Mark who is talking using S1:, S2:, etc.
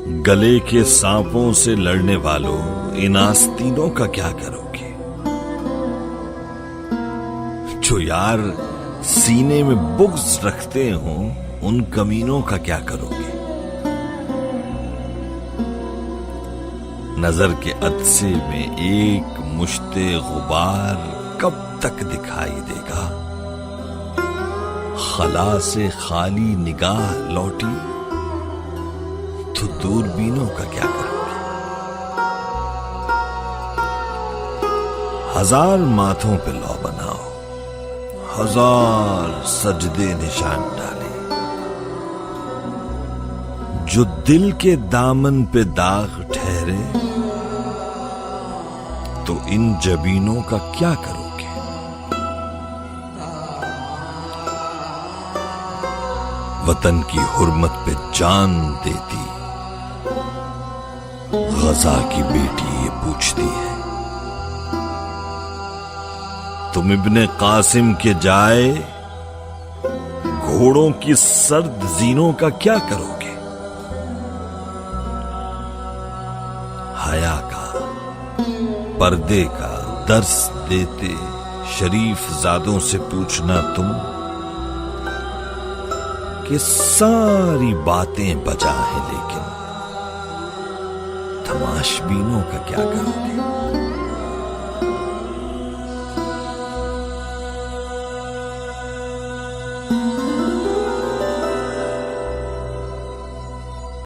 S1: गले के सांपों से लड़ने वालों, इन आस्तीनों का क्या करोगे? जो यार सीने में बुग़्ज़ रखते हो, उन कमीनों का क्या करोगे? नजर के अदसे में एक मुश्ते गुबार कब तक दिखाई देगा? खला से खाली निगाह लौटी तो दूरबीनों का क्या करोगे? हजार माथों पे लौ बनाओ, हजार सजदे निशान डाले, जो दिल के दामन पे दाग ठहरे तो इन जबीनों का क्या करोगे? वतन की हुर्मत पे जान देती गजा की बेटी ये पूछती है, तुम इब्ने कासिम के जाए घोड़ों की सर्द जीनों का क्या करोगे? हया का, पर्दे का दर्स देते शरीफ जादों से पूछना तुम कि सारी बातें बजा है, लेकिन तमाशबीनों का क्या करोगे?